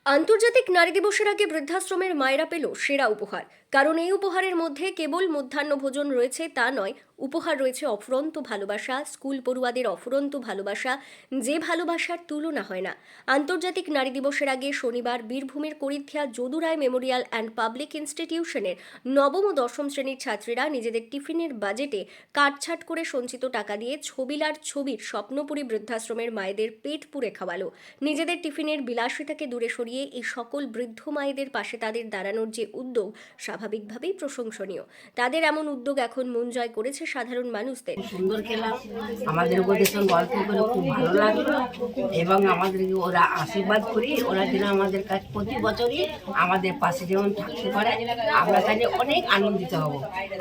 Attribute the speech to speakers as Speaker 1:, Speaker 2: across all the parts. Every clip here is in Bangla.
Speaker 1: আন্তর্জাতিক নারী দিবসের আগে বৃদ্ধাশ্রমের মায়েরা পেল সেরা উপহার। কারণ এই উপহারের মধ্যে কেবল মধ্যাহ্ন ভোজন রয়েছে তা নয়, উপহার রয়েছে অফুরন্ত ভালোবাসা, স্কুল পড়ুয়াদের অফুরন্ত ভালোবাসা, যে ভালোবাসার তুলনা হয় না। আন্তর্জাতিক নারী দিবসের আগে শনিবার বীরভূমের করিথিয়া যদুরায় মেমোরিয়াল অ্যান্ড পাবলিক ইনস্টিটিউশনের নবম ও দশম শ্রেণীর ছাত্রীরা নিজেদের টিফিনের বাজেটে কাটছাট করে সঞ্চিত টাকা দিয়ে ছবিলার ছবির স্বপ্নপুরী বৃদ্ধাশ্রমের মায়েদের পেট পুড়ে খাওয়ালো। নিজেদের টিফিনের বিলাসিতাকে দূরে সরিয়ে এই সকল বৃদ্ধ মায়েদের পাশে তাদের দাঁড়ানোর যে উদ্যোগ স্বাভাবিকভাবেই প্রশংসনীয়। তাদের এমন উদ্যোগ এখন মন জয় করেছে সাধারণ মানুষদের।
Speaker 2: সুন্দর খেলাম, আমাদের ওদের সঙ্গে গল্প করে খুব ভালো লাগলো এবং আমাদেরকে ওরা আশীর্বাদ করি, ওরা যেন আমাদের কাছে প্রতি বছরই আমাদের পাশে যেমন থাকতে পারে, আমরা তাহলে অনেক আনন্দিত হব।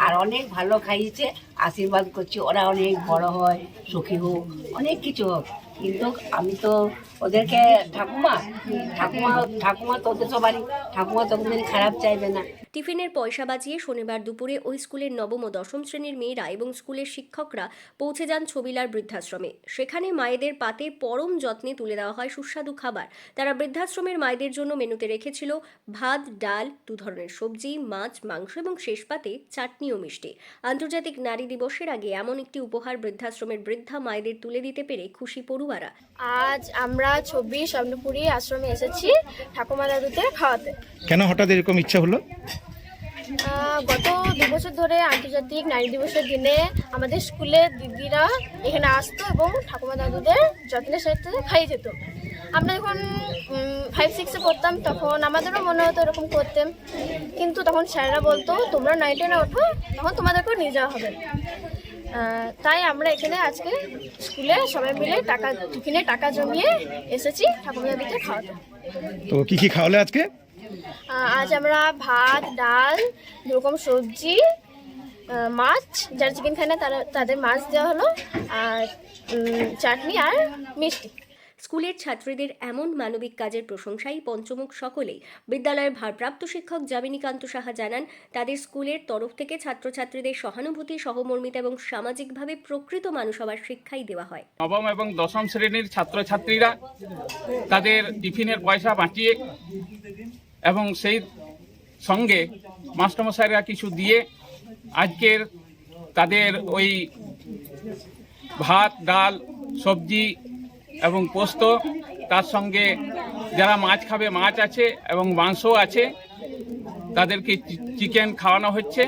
Speaker 2: আর অনেক ভালো খাইয়েছে, আশীর্বাদ করছি ওরা অনেক বড় হয়, সুখী হোক, অনেক কিছু হোক। কিন্তু আমি তো ওদেরকে ঠাকুমা ঠাকুমা ঠাকুমা তোদের সবারই ঠাকুমা তোদের খারাপ চাইবে না।
Speaker 1: টিফিনের পয়সা বাঁচিয়ে শনিবার দুপুরে ওই স্কুলের নবম ও দশম শ্রেণীর মেয়েরা এবং স্কুলের শিক্ষকরা পৌঁছে যান ছবিলার বৃদ্ধাশ্রমে। সেখানে মায়েদের পাতে পরম যত্নে তুলে দেওয়া হয় সুস্বাদু খাবার। তারা বৃদ্ধাশ্রমের মায়েদের জন্য মেনুতে রেখেছিল ভাত, ডাল, 2 ধরনের সবজি, মাছ, মাংস এবং শেষ পাতে চাটনি ও মিষ্টি। আন্তর্জাতিক নারী দিবসের আগে এমন একটি উপহার বৃদ্ধাশ্রমের বৃদ্ধা মায়েদের তুলে দিতে পেরে খুশি পড়ুয়ারা।
Speaker 3: আজ আমরা 24 স্বপ্নপুরী আশ্রমে এসেছি ঠাকুমা দাদুদের খাওয়াতে।
Speaker 4: কেন হঠাৎ এরকম ইচ্ছা হলো?
Speaker 3: গত 2 বছর ধরে আন্তর্জাতিক নারী দিবসের দিনে আমাদের স্কুলের দিদিরা এখানে আসতো এবং ঠাকুমা দাদুদের যত্নের সাথে খাইয়ে যেত। আমরা যখন 5-6-এ পড়তাম তখন আমাদেরও মনে হতো এরকম করতাম, কিন্তু তখন স্যাররা বলতো তোমরা 9-10-এ ওঠো, তখন তোমাদেরকেও নিয়ে যাওয়া হবে। তাই আমরা এখানে আজকে স্কুলে সবাই মিলে টিফিনে টাকা জমিয়ে এসেছি ঠাকুমা দাদুকে খাওয়াতে।
Speaker 4: তো কি কি খাওয়ালে আজকে?
Speaker 3: আজ আমরা ভাত, ডাল, 2 রকম সবজি, মাছ, যারা চিকেন খায় না তাদের মাছ দেওয়া হলো, আর চাটনি আর মিষ্টি।
Speaker 1: স্কুলের ছাত্রীদের এমন মানবিক কাজের প্রশংসায় পঞ্চমুখ সকলেই। বিদ্যালয়ের ভারপ্রাপ্ত শিক্ষক যামিনীকান্ত সাহা জানান, তাদের স্কুলের তরফ থেকে ছাত্রছাত্রীদের সহানুভূতি, সহমর্মিতা এবং সামাজিকভাবে প্রকৃত মানুষ হওয়ার শিক্ষাই দেওয়া হয়।
Speaker 5: নবম এবং দশম শ্রেণীর ছাত্রছাত্রীরা তাদের টিফিনের পয়সা বাঁচিয়ে এবং সেই সঙ্গে মাস্টারমশাইরা কিছু দিয়ে আজকের তাদের ওই ভাত, ডাল, সবজি এবং পোস্ত, তার সঙ্গে যারা মাছ খাবে মাছ আছে এবং মাংসও আছে, তাদেরকে চিকেন খাওয়ানো হচ্ছে।